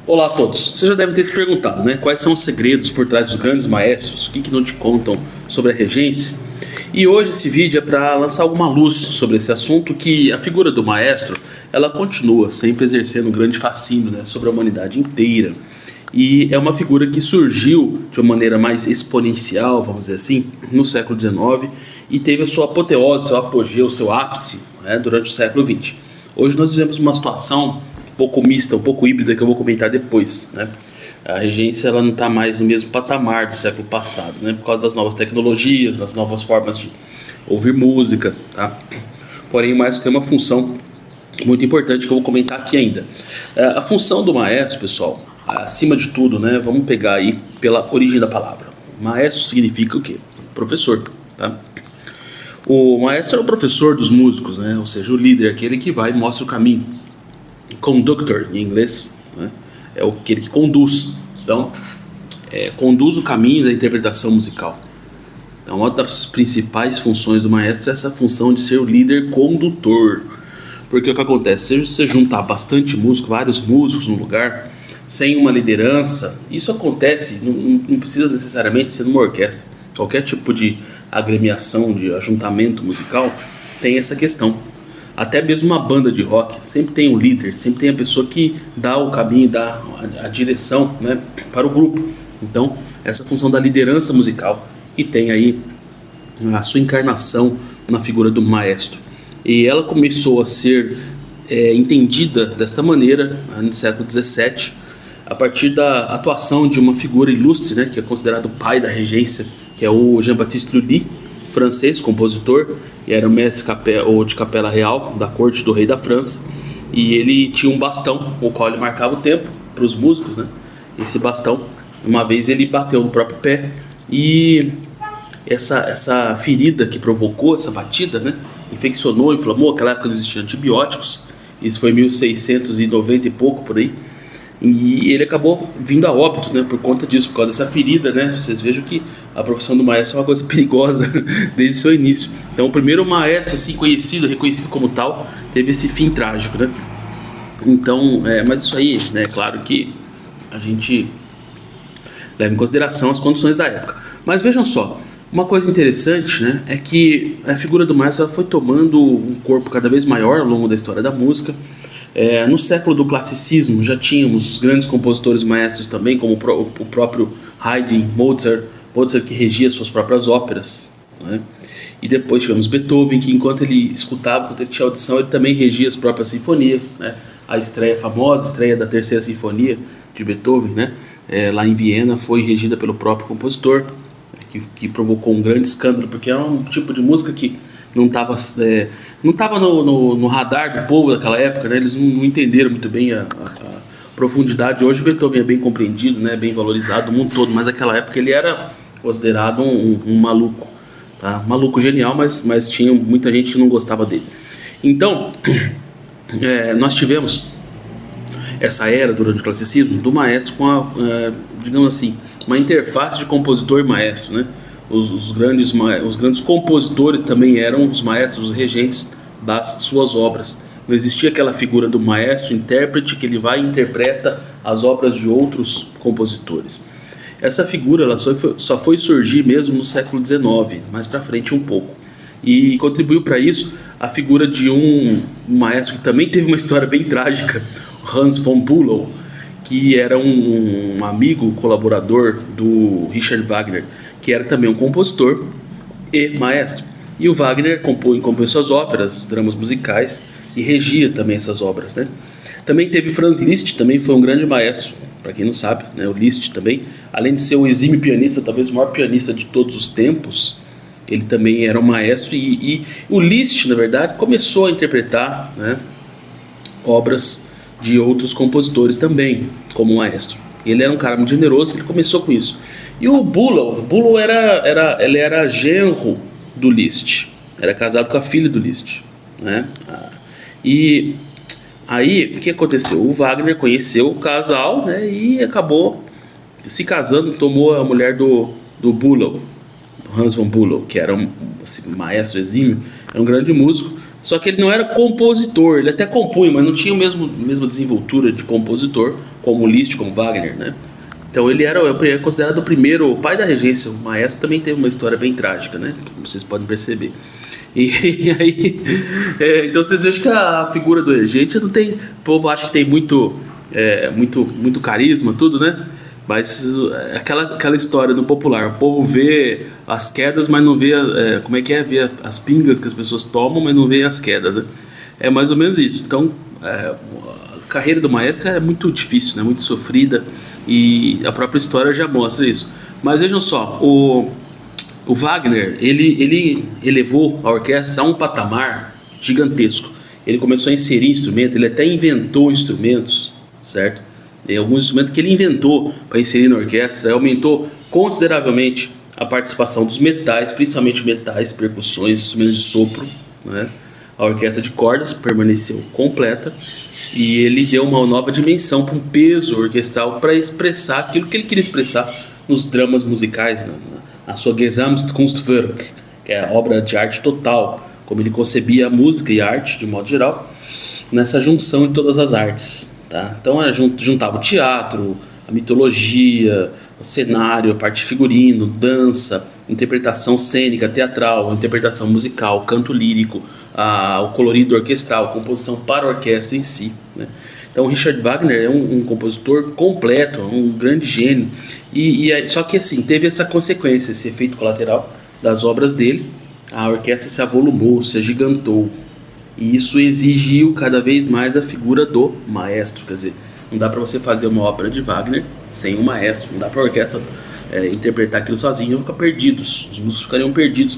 Olá a todos. Vocês já devem ter se perguntado, né? Quais são os segredos por trás dos grandes maestros? O que não te contam sobre a regência? E hoje esse vídeo é para lançar alguma luz sobre esse assunto, que a figura do maestro, ela continua sempre exercendo um grande fascínio, né, sobre a humanidade inteira. E é uma figura que surgiu de uma maneira mais exponencial, vamos dizer assim, no século XIX e teve a sua apoteose, seu apogeu, seu ápice, né, durante o século XX. Hoje nós vivemos uma situação um pouco mista, um pouco híbrida, que eu vou comentar depois, né? A regência ela não está mais no mesmo patamar do século passado, né? Por causa das novas tecnologias, das novas formas de ouvir música, tá? Porém, o maestro tem uma função muito importante que eu vou comentar aqui ainda. A função do maestro, pessoal, acima de tudo, né? Vamos pegar aí pela origem da palavra. Maestro significa o quê? Professor, tá? O maestro é o professor dos músicos, né? Ou seja, o líder, aquele que vai e mostra o caminho. Conductor, em inglês, né? É aquele que conduz. Então, conduz o caminho da interpretação musical. Então, uma das principais funções do maestro é essa função de ser o líder condutor. Porque o que acontece? Se você juntar bastante músico, vários músicos no lugar, sem uma liderança, isso acontece, não precisa necessariamente ser numa orquestra. Qualquer tipo de agremiação, de ajuntamento musical, tem essa questão. Até mesmo uma banda de rock, sempre tem um líder, sempre tem a pessoa que dá o caminho, dá a direção, né, para o grupo. Então, essa função da liderança musical, que tem aí a sua encarnação na figura do maestro. E ela começou a ser entendida dessa maneira no século XVII, a partir da atuação de uma figura ilustre, né, que é considerado o pai da regência, que é o Jean-Baptiste Lully, francês, compositor, e era mestre de capela real da corte do rei da França, e ele tinha um bastão, o qual ele marcava o tempo para os músicos, né? Esse bastão, uma vez ele bateu no próprio pé, e essa ferida que provocou essa batida, né, infeccionou, inflamou. Naquela época não existiam antibióticos, isso foi em 1690 e pouco por aí, e ele acabou vindo a óbito, né, por conta disso, por causa dessa ferida, né? Vocês vejam que a profissão do maestro é uma coisa perigosa desde o seu início. Então, o primeiro maestro assim conhecido, reconhecido como tal, teve esse fim trágico, né? Então, mas isso aí, né, claro que a gente leva em consideração as condições da época. Mas vejam só, uma coisa interessante, né, é que a figura do maestro foi tomando um corpo cada vez maior ao longo da história da música. No século do classicismo já tínhamos os grandes compositores maestros também, como o próprio Haydn, Mozart que regia suas próprias óperas, né? E depois tivemos Beethoven, que enquanto ele escutava, enquanto ele tinha audição, ele também regia as próprias sinfonias, né? A famosa estreia da Terceira Sinfonia de Beethoven, né, lá em Viena, foi regida pelo próprio compositor, que provocou um grande escândalo, porque é um tipo de música que não estava no radar do povo daquela época, né? Eles não entenderam muito bem a profundidade. Hoje Beethoven é bem compreendido, né? Bem valorizado no mundo todo, mas naquela época ele era considerado um maluco, tá? Maluco genial, mas tinha muita gente que não gostava dele. Então, nós tivemos essa era durante o classicismo do maestro com digamos assim, uma interface de compositor e maestro, né? Os grandes compositores também eram os maestros, os regentes das suas obras. Não existia aquela figura do maestro intérprete que ele vai e interpreta as obras de outros compositores. Essa figura ela só foi surgir mesmo no século XIX, mais para frente um pouco. E contribuiu para isso a figura de um maestro que também teve uma história bem trágica, Hans von Bülow, que era um amigo, colaborador do Richard Wagner, que era também um compositor e maestro. E o Wagner compôs suas óperas, dramas musicais, e regia também essas obras, né? Também teve Franz Liszt, também foi um grande maestro, para quem não sabe, né? O Liszt também, além de ser um exímio pianista, talvez o maior pianista de todos os tempos, ele também era um maestro, e o Liszt, na verdade, começou a interpretar, né, obras de outros compositores também, como maestro. Ele era um cara muito generoso, ele começou com isso. E o Bülow ele era genro do Liszt, era casado com a filha do Liszt, né? E aí, o que aconteceu? O Wagner conheceu o casal, né, e acabou se casando, tomou a mulher do Bülow, Hans von Bülow, que era um maestro exímio, era um grande músico, Só que ele não era compositor, ele até compunha, mas não tinha a mesma desenvoltura de compositor, como Liszt, como Wagner, né? Então ele é considerado o pai da regência. O maestro também teve uma história bem trágica, né? Como vocês podem perceber. E aí, então vocês veem que a figura do regente não tem... O povo acha que tem muito carisma, tudo, né? Mas aquela história do popular, o povo vê as quedas, mas não vê vê as pingas que as pessoas tomam, mas não vê as quedas, né? É mais ou menos isso. Então a carreira do maestro é muito difícil, né? Muito sofrida, e a própria história já mostra isso. Mas vejam só, o Wagner, ele elevou a orquestra a um patamar gigantesco. Ele começou a inserir instrumentos, ele até inventou instrumentos, certo? Tem alguns instrumentos que ele inventou para inserir na orquestra, aumentou consideravelmente a participação dos metais, principalmente metais, percussões, instrumentos de sopro, né? A orquestra de cordas permaneceu completa, e ele deu uma nova dimensão para um peso orquestral para expressar aquilo que ele queria expressar nos dramas musicais, na sua Gesamtkunstwerk, que é a obra de arte total, como ele concebia a música e a arte de modo geral, nessa junção de todas as artes. Tá? Então juntava o teatro, a mitologia, o cenário, a parte de figurino, dança, interpretação cênica, teatral, interpretação musical, canto lírico, o colorido orquestral, a composição para a orquestra em si, né? Então Richard Wagner é um compositor completo, um grande gênio, só que assim, teve essa consequência, esse efeito colateral das obras dele. A orquestra se avolumou, se agigantou, e isso exigiu cada vez mais a figura do maestro. Quer dizer, não dá para você fazer uma ópera de Wagner sem um maestro, não dá para a orquestra interpretar aquilo sozinho, ficar perdidos, os músicos ficariam perdidos,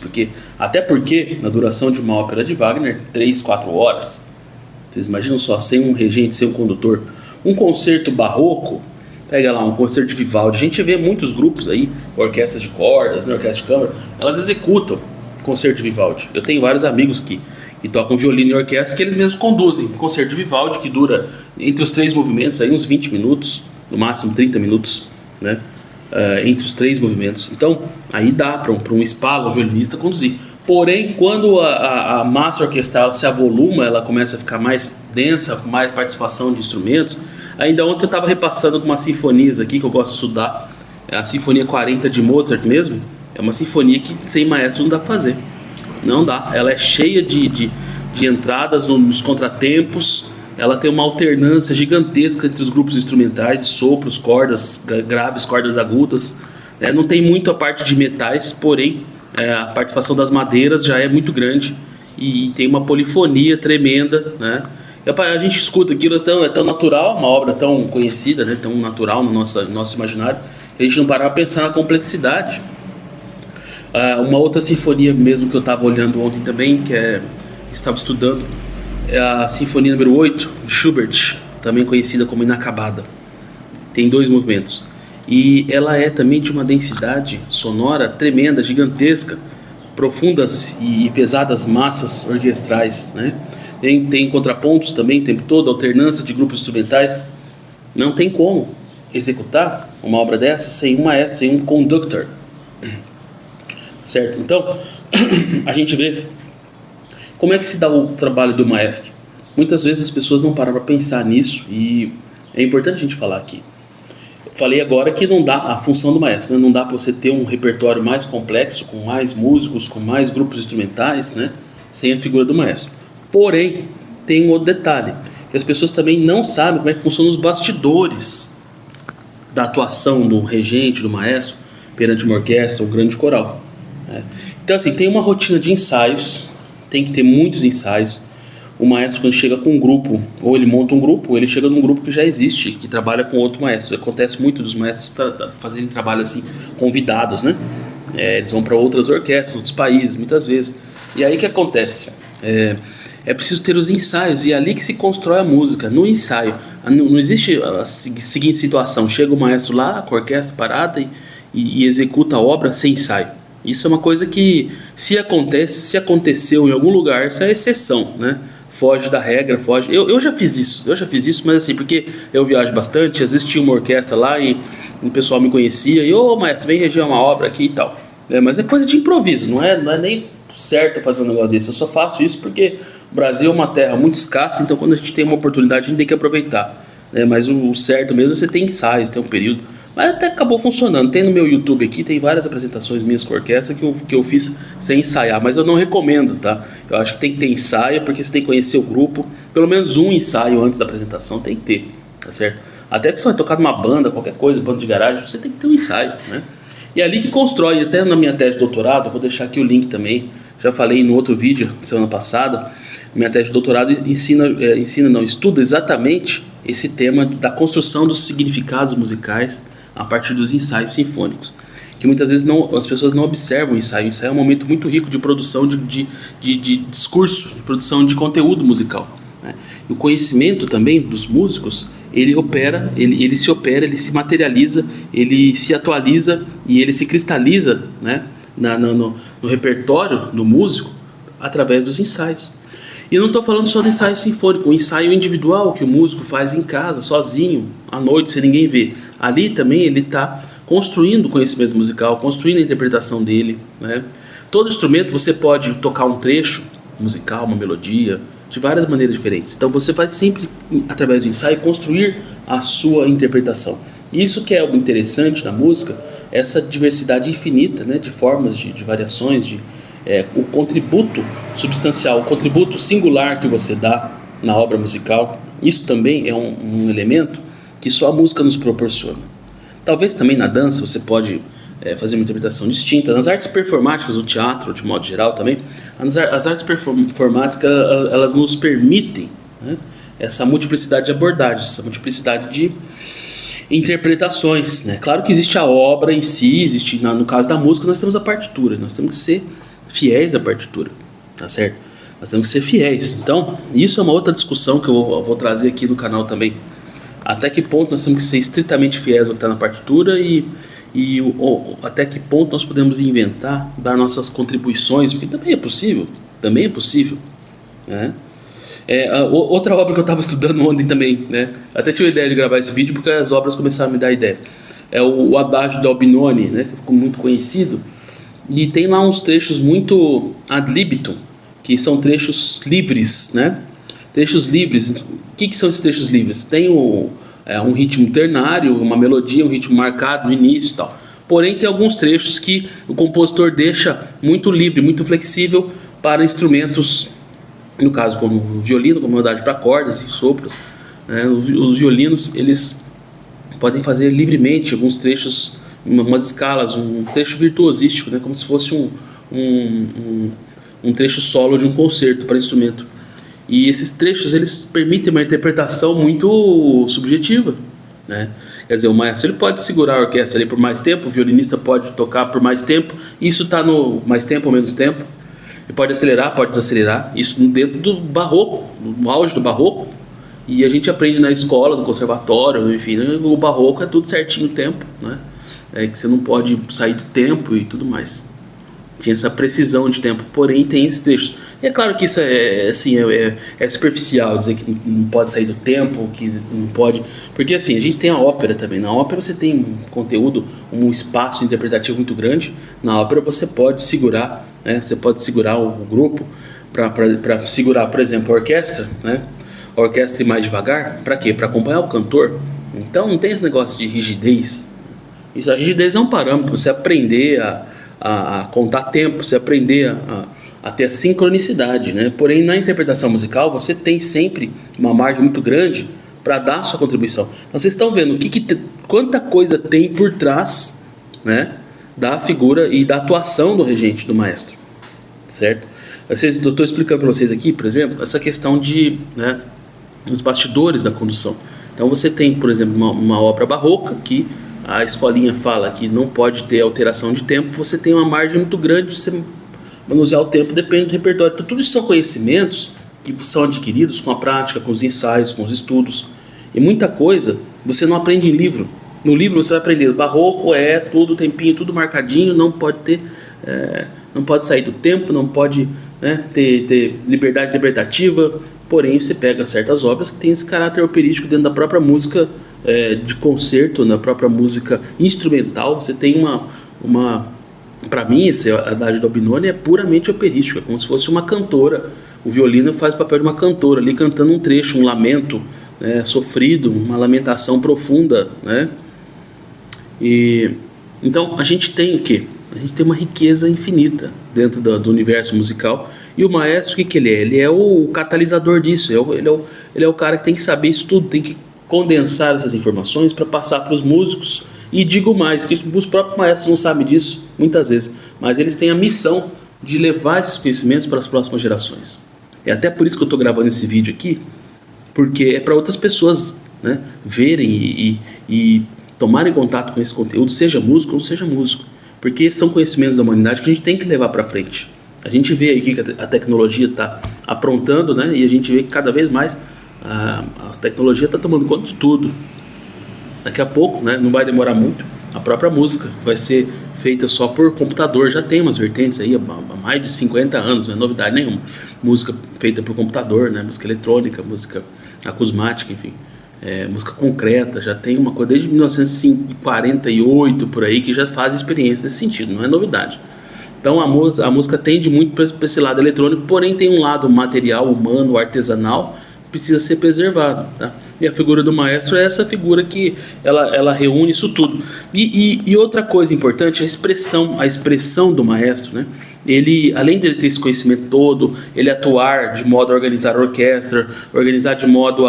até porque na duração de uma ópera de Wagner, 3, 4 horas, vocês imaginam só, sem um regente, sem um condutor. Um concerto barroco, pega lá um concerto de Vivaldi, a gente vê muitos grupos aí, orquestras de cordas, né, orquestra de câmara, elas executam concerto de Vivaldi. Eu tenho vários amigos que tocam violino e orquestra, que eles mesmos conduzem concerto de Vivaldi, que dura entre os 3 movimentos aí uns 20 minutos, no máximo 30 minutos, né? Entre os 3 movimentos. Então aí dá para um espalo, um violinista conduzir. Porém, quando a massa orquestral se avoluma, ela começa a ficar mais densa, com mais participação de instrumentos. Ainda ontem eu estava repassando algumas sinfonias aqui que eu gosto de estudar. A Sinfonia 40 de Mozart mesmo é uma sinfonia que sem maestro não dá para fazer. Não dá, ela é cheia de entradas nos contratempos, ela tem uma alternância gigantesca entre os grupos instrumentais, sopros, cordas graves, cordas agudas, não tem muito a parte de metais, porém a participação das madeiras já é muito grande, e tem uma polifonia tremenda, né? A gente escuta aquilo, é tão natural, uma obra tão conhecida, né? Tão natural no nosso imaginário, que a gente não para para pensar na complexidade. Uma outra sinfonia mesmo que eu estava olhando ontem também, estava estudando, é a Sinfonia número 8 de Schubert, também conhecida como Inacabada. Tem 2 movimentos, e ela é também de uma densidade sonora tremenda, gigantesca, profundas e pesadas massas orquestrais, né? Tem contrapontos também o tempo todo, alternância de grupos instrumentais. Não tem como executar uma obra dessa sem um maestro, sem um conductor, certo? Então a gente vê como é que se dá o trabalho do maestro. Muitas vezes as pessoas não param para pensar nisso, e é importante a gente falar aqui. Eu falei agora que não dá a função do maestro, né? Não dá para você ter um repertório mais complexo, com mais músicos, com mais grupos instrumentais, né? Sem a figura do maestro. Porém, tem um outro detalhe, que as pessoas também não sabem como é que funcionam os bastidores da atuação do regente, do maestro, perante uma orquestra ou grande coral, né? Então assim, tem uma rotina de ensaios, tem que ter muitos ensaios. O maestro, quando chega com um grupo, ou ele monta um grupo, ou ele chega num grupo que já existe, que trabalha com outro maestro. Acontece muito dos maestros fazerem trabalho assim, convidados, né? Eles vão para outras orquestras, outros países, muitas vezes. E aí o que acontece? É preciso ter os ensaios, e é ali que se constrói a música, no ensaio. Não existe a seguinte situação: chega o maestro lá, com a orquestra parada, e executa a obra sem ensaio. Isso é uma coisa que, se aconteceu em algum lugar, isso é exceção, né? Foge da regra, foge. Eu já fiz isso, mas assim, porque eu viajo bastante, às vezes tinha uma orquestra lá e o pessoal me conhecia, e maestro, vem reger uma obra aqui e tal. Mas é coisa de improviso, não é nem certo fazer um negócio desse. Eu só faço isso porque Brasil é uma terra muito escassa, então quando a gente tem uma oportunidade a gente tem que aproveitar, né? Mas o certo mesmo é você ter ensaios, ter um período. Mas até acabou funcionando. Tem no meu YouTube aqui, tem várias apresentações minhas com orquestra que eu fiz sem ensaiar, mas eu não recomendo, tá? Eu acho que tem que ter ensaio, porque você tem que conhecer o grupo. Pelo menos um ensaio antes da apresentação tem que ter, tá certo? Até que você vai tocar numa banda, qualquer coisa, banda de garagem, você tem que ter um ensaio, né? E é ali que constrói, até na minha tese de doutorado, eu vou deixar aqui o link também, já falei no outro vídeo, semana passada, minha tese de doutorado estuda exatamente esse tema da construção dos significados musicais a partir dos ensaios sinfônicos, que muitas vezes as pessoas não observam o ensaio. O ensaio é um momento muito rico de produção de discurso, de produção de conteúdo musical, né? E o conhecimento também dos músicos, ele se materializa, ele se atualiza e ele se cristaliza, né, no repertório do músico através dos ensaios. E eu não estou falando só do ensaio sinfônico, o ensaio individual que o músico faz em casa, sozinho, à noite, sem ninguém ver. Ali também ele está construindo o conhecimento musical, construindo a interpretação dele, né? Todo instrumento você pode tocar um trecho musical, uma melodia, de várias maneiras diferentes. Então você vai sempre, através do ensaio, construir a sua interpretação. Isso que é o interessante na música, essa diversidade infinita, né, de formas, de variações, o contributo substancial, o contributo singular que você dá na obra musical. Isso também é um elemento que só a música nos proporciona. Talvez também na dança você pode fazer uma interpretação distinta. Nas artes performáticas, no teatro, de modo geral também, as artes performáticas, elas nos permitem, né, essa multiplicidade de abordagens, essa multiplicidade de interpretações, né? Claro que existe a obra em si, existe, no caso da música, nós temos a partitura, nós temos que ser fiéis à partitura, tá certo? Nós temos que ser fiéis. Então, isso é uma outra discussão que eu vou trazer aqui no canal também. Até que ponto nós temos que ser estritamente fiéis ao que está na partitura e até que ponto nós podemos inventar, dar nossas contribuições, porque também é possível, né? Outra obra que eu estava estudando ontem também, né? Até tive a ideia de gravar esse vídeo porque as obras começaram a me dar ideias. É o Adágio de Albinoni, né? Que ficou muito conhecido. E tem lá uns trechos muito ad libitum, que são trechos livres, né? Trechos livres. O que são esses trechos livres? Tem um ritmo ternário, uma melodia, um ritmo marcado no início e tal. Porém, tem alguns trechos que o compositor deixa muito livre, muito flexível para instrumentos, no caso como o violino, com melodia para cordas e sopros, né? Os violinos, eles podem fazer livremente alguns trechos, umas escalas, um trecho virtuosístico, né? Como se fosse um trecho solo de um concerto para instrumento. E esses trechos, eles permitem uma interpretação muito subjetiva, né? Quer dizer, o maestro ele pode segurar a orquestra ali por mais tempo, o violinista pode tocar por mais tempo, isso está no mais tempo ou menos tempo. Ele pode acelerar, pode desacelerar, isso dentro do barroco, no auge do barroco. E a gente aprende na escola, no conservatório, enfim, né? O barroco é tudo certinho o tempo, né? Que você não pode sair do tempo e tudo mais. Tinha essa precisão de tempo, porém tem esses trechos. E é claro que isso é superficial, dizer que não pode sair do tempo, que não pode... Porque assim, a gente tem a ópera também. Na ópera você tem um conteúdo, um espaço interpretativo muito grande. Na ópera você pode segurar, né? Você pode segurar o grupo para segurar, por exemplo, a orquestra, né? A orquestra ir mais devagar. Para quê? Para acompanhar o cantor. Então não tem esse negócio de rigidez. Isso, a rigidez é um parâmetro para você aprender a contar tempo, você aprender a ter a sincronicidade, né? Porém, na interpretação musical, você tem sempre uma margem muito grande para dar a sua contribuição. Então, vocês estão vendo quanta coisa tem por trás, né, da figura e da atuação do regente, do maestro, certo? Eu estou explicando para vocês aqui, por exemplo, essa questão né, dos bastidores da condução. Então, você tem, por exemplo, uma obra barroca que a escolinha fala que não pode ter alteração de tempo, você tem uma margem muito grande de você manusear o tempo, depende do repertório. Então, tudo isso são conhecimentos que são adquiridos com a prática, com os ensaios, com os estudos. E muita coisa você não aprende em livro. No livro você vai aprender, barroco é tudo tempinho, tudo marcadinho, não pode ter, não pode sair do tempo, não pode, né, ter liberdade interpretativa. Porém, você pega certas obras que têm esse caráter operístico dentro da própria música de concerto, na própria música instrumental. Você tem para mim, esse Adágio do Albinoni é puramente operístico, é como se fosse uma cantora, O violino faz o papel de uma cantora ali cantando um trecho, um lamento, né, sofrido, uma lamentação profunda, né? E então a gente tem o quê? A gente tem uma riqueza infinita dentro do universo musical. E o maestro, o que ele é? Ele é o catalisador disso, ele é o cara que tem que saber isso tudo, tem que condensar essas informações para passar para os músicos. E digo mais, que os próprios maestros não sabem disso muitas vezes, mas eles têm a missão de levar esses conhecimentos para as próximas gerações. É até por isso que eu estou gravando esse vídeo aqui, porque é para outras pessoas, né, verem e tomarem contato com esse conteúdo, seja músico ou não seja músico, porque são conhecimentos da humanidade que a gente tem que levar para frente. A gente vê aí que a tecnologia está aprontando, né, e a gente vê que cada vez mais a tecnologia está tomando conta de tudo. Daqui a pouco, né, não vai demorar muito, a própria música vai ser feita só por computador. Já tem umas vertentes aí há mais de 50 anos, não é novidade nenhuma. Música feita por computador, né, música eletrônica, música acusmática, enfim, música concreta. Já tem uma coisa desde 1948 por aí que já faz experiência nesse sentido, não é novidade. Então a música tende muito para esse lado eletrônico, porém tem um lado material, humano, artesanal, que precisa ser preservado, tá? E a figura do maestro é essa figura que ela reúne isso tudo. E outra coisa importante, a expressão do maestro, né? Ele, além de ele ter esse conhecimento todo, ele atuar de modo a organizar a orquestra, organizar de modo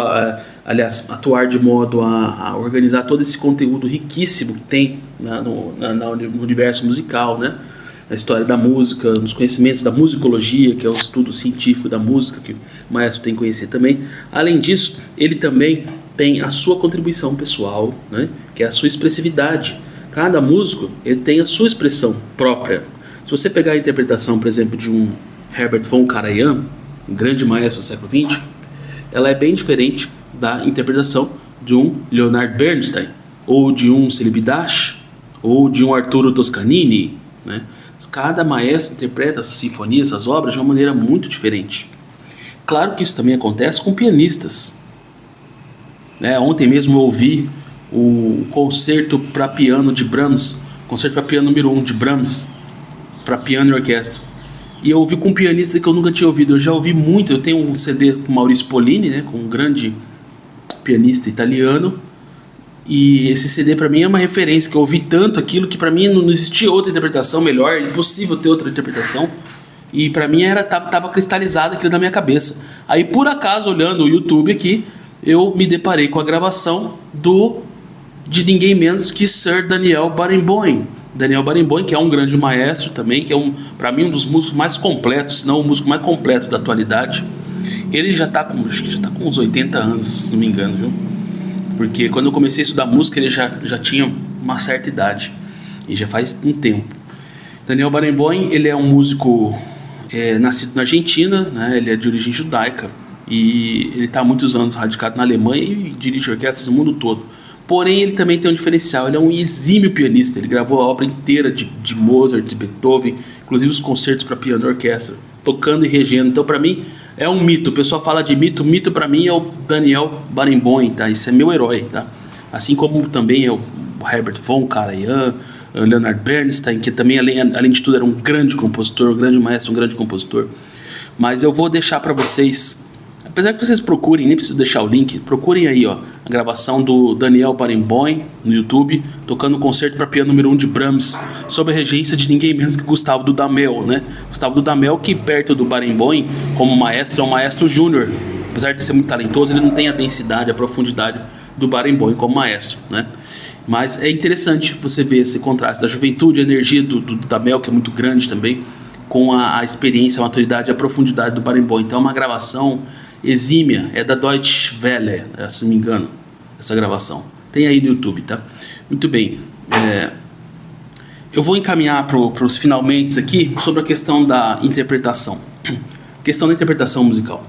atuar de modo a organizar todo esse conteúdo riquíssimo que tem no universo musical, né? Na história da música, nos conhecimentos da musicologia, que é o estudo científico da música, que o maestro tem que conhecer também. Além disso, ele também tem a sua contribuição pessoal, né, que é a sua expressividade. Cada músico ele tem a sua expressão própria. Se você pegar a interpretação, por exemplo, de um Herbert von Karajan, um grande maestro do século XX, ela é bem diferente da interpretação de um Leonard Bernstein, ou de um Celibidache, ou de um Arturo Toscanini, né? Cada maestro interpreta essas sinfonias, essas obras de uma maneira muito diferente. Claro que isso também acontece com pianistas, né? Ontem mesmo eu ouvi o concerto para piano de Brahms, concerto para piano número 1 de Brahms, para piano e orquestra. E eu ouvi com um pianista que eu nunca tinha ouvido. Eu já ouvi muito, eu tenho um CD com Maurizio Pollini, né, com um grande pianista italiano. E esse CD para mim é uma referência, que eu ouvi tanto aquilo que para mim não existia outra interpretação melhor, é impossível ter outra interpretação. E para mim tava cristalizado aquilo na minha cabeça. Aí por acaso, olhando o YouTube aqui, eu me deparei com a gravação de ninguém menos que Sir Daniel Barenboim. Daniel Barenboim, que é um grande maestro também, que é para mim um dos músicos mais completos, se não o músico mais completo da atualidade. Ele acho que já tá com uns 80 anos, se não me engano, viu? Porque quando eu comecei a estudar música, ele já tinha uma certa idade. E já faz um tempo. Daniel Barenboim, ele é um músico nascido na Argentina, né? Ele é de origem judaica. E ele está há muitos anos radicado na Alemanha e dirige orquestras no mundo todo. Porém, ele também tem um diferencial. Ele é um exímio pianista. Ele gravou a obra inteira de Mozart, de Beethoven, inclusive os concertos para piano e orquestra, tocando e regendo. Então, para mim, é um mito. O pessoal fala de mito. O mito para mim é o Daniel Barenboim, tá? Isso é meu herói, tá? Assim como também é o Herbert von Karajan, o Leonard Bernstein, que também, além de tudo, era um grande compositor, um grande maestro, um grande compositor. Mas eu vou deixar para vocês, apesar que vocês procurem, nem preciso deixar o link, procurem aí, ó, a gravação do Daniel Barenboim no YouTube, tocando o concerto para piano número 1 de Brahms, sob a regência de ninguém menos que Gustavo Dudamel, né? Gustavo Dudamel, que perto do Barenboim, como maestro, é um maestro júnior. Apesar de ser muito talentoso, ele não tem a densidade, a profundidade do Barenboim como maestro, né? Mas é interessante você ver esse contraste da juventude, a energia do Dudamel, que é muito grande também, com a experiência, a maturidade e a profundidade do Barenboim. Então é uma gravação exímia, é da Deutsche Welle, se não me engano, essa gravação. Tem aí no YouTube, tá? Muito bem. Eu vou encaminhar para os finalmente aqui sobre a questão da interpretação. Questão da interpretação musical.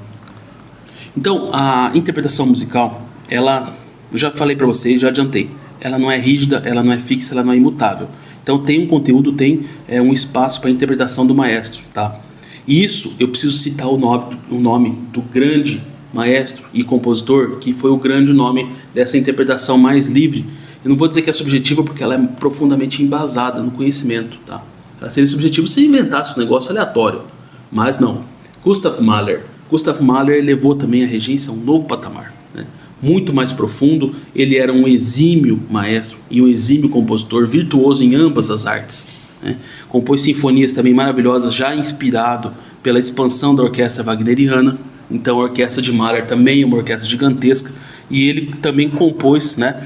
Então, a interpretação musical, ela, eu já falei para vocês, já adiantei, ela não é rígida, ela não é fixa, ela não é imutável. Então tem um conteúdo, tem um espaço para a interpretação do maestro, tá? E isso, eu preciso citar o nome do grande maestro e compositor, que foi o grande nome dessa interpretação mais livre. Eu não vou dizer que é subjetiva, porque ela é profundamente embasada no conhecimento, tá? Ela seria subjetiva se inventasse um negócio aleatório, mas não. Gustav Mahler, Gustav Mahler levou também a regência a um novo patamar, né? Muito mais profundo. Ele era um exímio maestro e um exímio compositor, virtuoso em ambas as artes, né? Compôs sinfonias também maravilhosas, já inspirado pela expansão da orquestra wagneriana. Então a orquestra de Mahler também é uma orquestra gigantesca, e ele também compôs, né,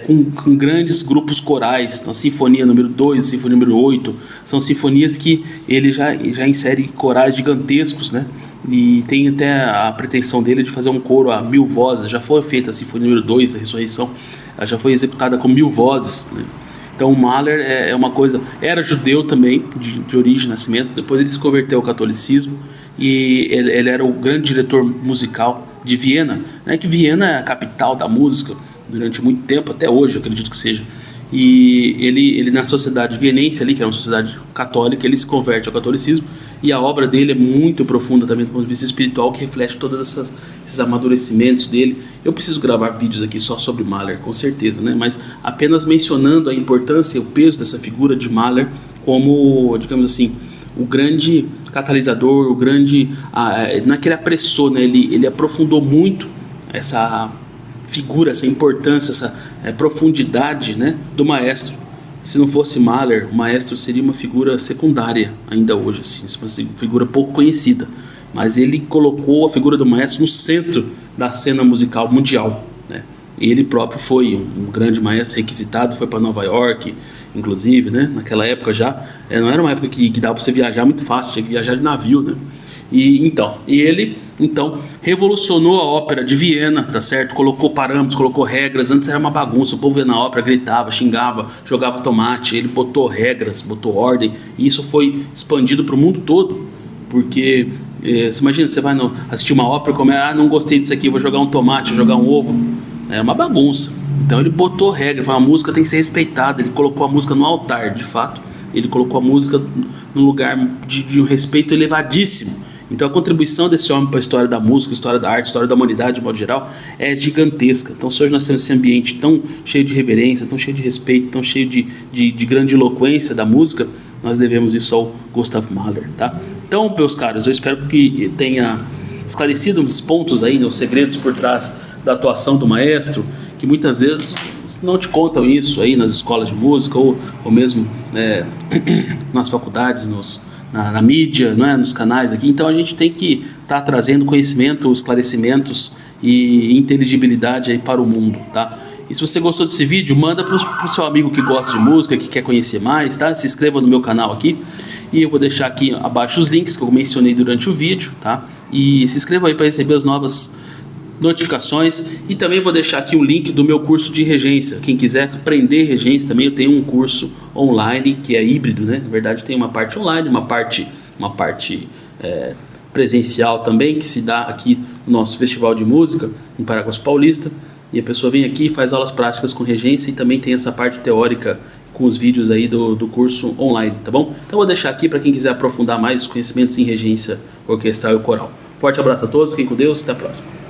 com grandes grupos corais. Então, Sinfonia número 2, Sinfonia número 8, são sinfonias que ele já insere corais gigantescos, né? E tem até a pretensão dele de fazer um coro a 1000 vozes. Já foi feita a Sinfonia número 2, a Ressurreição, ela já foi executada com 1000 vozes, né? Então Mahler é uma coisa... Era judeu também, de origem, nascimento. Depois ele se converteu ao catolicismo, e ele era o grande diretor musical de Viena, né? Que Viena é a capital da música durante muito tempo, até hoje eu acredito que seja. E ele na sociedade vienense ali, que era uma sociedade católica, ele se converte ao catolicismo, e a obra dele é muito profunda também do ponto de vista espiritual, que reflete todos esses amadurecimentos dele. Eu preciso gravar vídeos aqui só sobre Mahler, com certeza, né? Mas apenas mencionando a importância e o peso dessa figura de Mahler como, digamos assim, o grande catalisador, o grande... não é que ele apressou, né? Ele aprofundou muito essa figura, essa importância, essa profundidade, né, do maestro. Se não fosse Mahler, o maestro seria uma figura secundária ainda hoje, assim, uma figura pouco conhecida. Mas ele colocou a figura do maestro no centro da cena musical mundial, né? Ele próprio foi um grande maestro requisitado, foi para Nova York, inclusive, né? Naquela época já, não era uma época que dava para você viajar muito fácil, tinha que viajar de navio, né? E ele revolucionou a ópera de Viena, tá certo? Colocou parâmetros, colocou regras. Antes era uma bagunça, o povo ia na ópera, gritava, xingava, jogava tomate. Ele botou regras, botou ordem, e isso foi expandido para o mundo todo. Porque você imagina, você vai assistir uma ópera, não gostei disso aqui, vou jogar um tomate, vou jogar um ovo. É uma bagunça. Então ele botou regra, falou, a música tem que ser respeitada. Ele colocou a música no altar, de fato. Ele colocou a música num lugar de um respeito elevadíssimo. Então a contribuição desse homem para a história da música, história da arte, história da humanidade de modo geral é gigantesca. Então se hoje nós temos esse ambiente tão cheio de reverência, tão cheio de respeito, tão cheio de grandiloquência da música, nós devemos isso ao Gustav Mahler, tá? Então, meus caros, eu espero que tenha esclarecido uns pontos aí, né, os segredos por trás da atuação do maestro, que muitas vezes não te contam isso aí nas escolas de música ou mesmo nas faculdades, na mídia, não é? Nos canais aqui. Então a gente tem que estar trazendo conhecimento, esclarecimentos e inteligibilidade aí para o mundo, tá? E se você gostou desse vídeo, manda para o seu amigo que gosta de música, que quer conhecer mais, tá? Se inscreva no meu canal aqui, e eu vou deixar aqui abaixo os links que eu mencionei durante o vídeo, tá? E se inscreva aí para receber as novas notificações, e também vou deixar aqui o link do meu curso de regência. Quem quiser aprender regência também, eu tenho um curso online que é híbrido, né? Na verdade tem uma parte online, uma parte presencial também, que se dá aqui no nosso Festival de Música em Paraguas Paulista, e a pessoa vem aqui e faz aulas práticas com regência, e também tem essa parte teórica com os vídeos aí do curso online, tá bom? Então vou deixar aqui para quem quiser aprofundar mais os conhecimentos em regência orquestral e coral. Forte abraço a todos, fiquem com Deus, até a próxima.